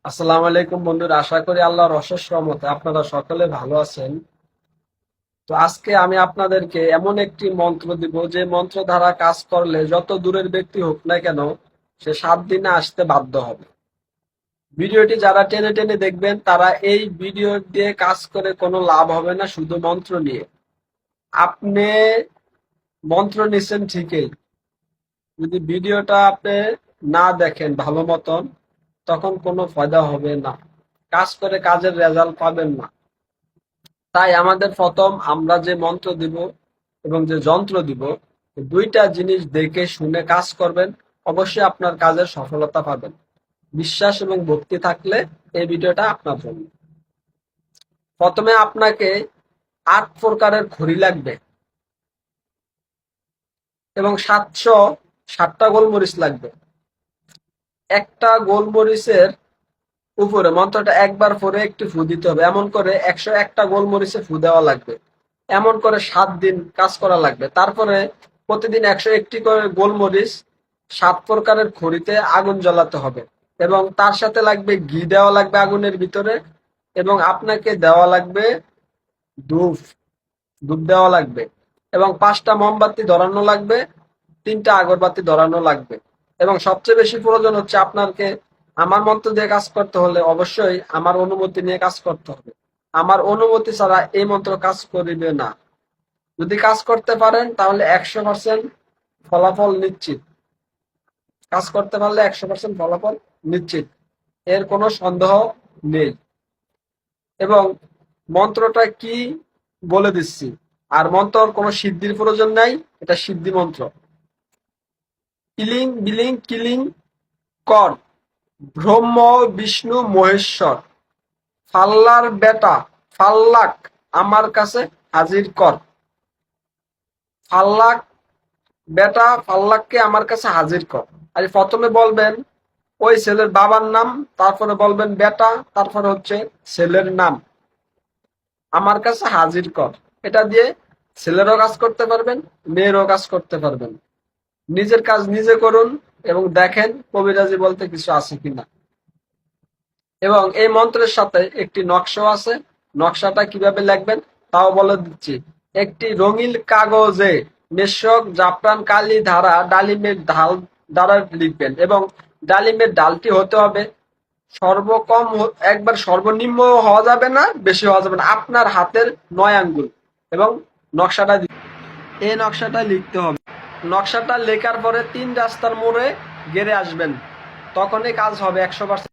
আসসালামু আলাইকুম বন্ধুরা, আশা করি আল্লাহর অশেষ রহমতে আপনারা সকলে ভালো আছেন। তো আজকে আমি আপনাদেরকে এমন একটি মন্ত্র দিব যে মন্ত্র দ্বারা কাজ করলে যত দূরের ব্যক্তি হোক না কেন সে 7 দিনে আসতে বাধ্য হবে। ভিডিওটি যারা টেনে টেনে দেখবেন তারা এই ভিডিও দিয়ে কাজ করে কোনো লাভ হবে না, শুধু মন্ত্র নিয়ে। আপনি মন্ত্র নিছেন ঠিকই, যদি ভিডিওটা আপনি না দেখেন ভালো মতন তখন কোনো ফায়দা হবে না, কাজ করে কাজের রেজাল্ট পাবেন না। তাই আমাদের প্রথম আমরা যে মন্ত্র দিব এবং যে যন্ত্র দিব, দুইটা জিনিস দেখে শুনে কাজ করবেন, অবশ্যই আপনার কাজের সফলতা পাবেন। বিশ্বাস এবং ভক্তি থাকলে এই ভিডিওটা আপনার জন্য। প্রথমে আপনাকে 8 প্রকারের ঘড়ি লাগবে এবং 760টা গোলমরিচ লাগবে। একটা গোলমরিচের উপরে মন্ত্রটা একবার পরে একটি ফু দিতে হবে, এমন করে 101টা গোলমরিচে ফু দেওয়া লাগবে। এমন করে 7 দিন কাজ করা লাগবে। তারপরে প্রতিদিন 101টি করে গোলমরিচ 7 প্রকারের খড়িতে আগুন জ্বালাতে হবে এবং তার সাথে লাগবে ঘি দেওয়া লাগবে আগুনের ভিতরে, এবং আপনাকে দেওয়া লাগবে ধূপ। ধূপ দেওয়া লাগবে এবং 5টা মোমবাতি ধরানো লাগবে, 3টা আগরবাতি ধরানো লাগবে। এবং সবচেয়ে বেশি প্রয়োজন হচ্ছে আপনাকে আমার মন্ত্র দিয়ে কাজ করতে হলে অবশ্যই আমার অনুমতি নিয়ে কাজ করতে হবে। আমার অনুমতি ছাড়া এই মন্ত্র কাজ করিবে না। যদি কাজ করতে পারেন তাহলে 100% ফলাফল নিশ্চিত। কাজ করতে পারলে 100% ফলাফল নিশ্চিত, এর কোনো সন্দেহ নেই। এবং মন্ত্রটা কি বলে দিচ্ছি, আর মন্ত্রর কোনো সিদ্ধির প্রয়োজন নাই, এটা সিদ্ধি মন্ত্র। ইলিং বিলিং কিলিং কর, ব্রহ্ম বিষ্ণু মহেশ্বর, ফাল্লার বেটা ফাল্লাক আমার কাছে হাজির কর। ফাল্লাক বেটা ফাল্লাককে আমার কাছে হাজির কর। আর প্রথমে বলবেন ওই ছেলের বাবার নাম, তারপরে বলবেন বেটা, তারপরে হচ্ছে ছেলের নাম, আমার কাছে হাজির কর। এটা দিয়ে ছেলেরও কাজ করতে পারবেন, মেয়েরও কাজ করতে পারবেন। নিজের কাজ নিজে করুন এবং দেখেন কবিরাজি বলতে কিছু আছে কিনা। এবং এই মন্ত্রের সাথে একটি নকশাও আছে। নকশাটা কিভাবে লিখবেন তাও বলে দিচ্ছি। একটি রঙিন কাগজে মেশক জাফরান কালি ধারা ডালিমের ঢাল দ্বারা লিখবেন এবং ডালিমের ডালটি হতে হবে সর্বকম, একবার সর্বনিম্ন হওয়া যাবে না, বেশি হওয়া যাবে না, আপনার হাতের 9 আঙ্গুল। এবং নকশাটা এই নকশাটা লিখতে হবে। নকশাটা লেখার পরে 3 রাস্তার মোড়ে গেড়ে আসবেন, তখনই কাজ হবে 100%।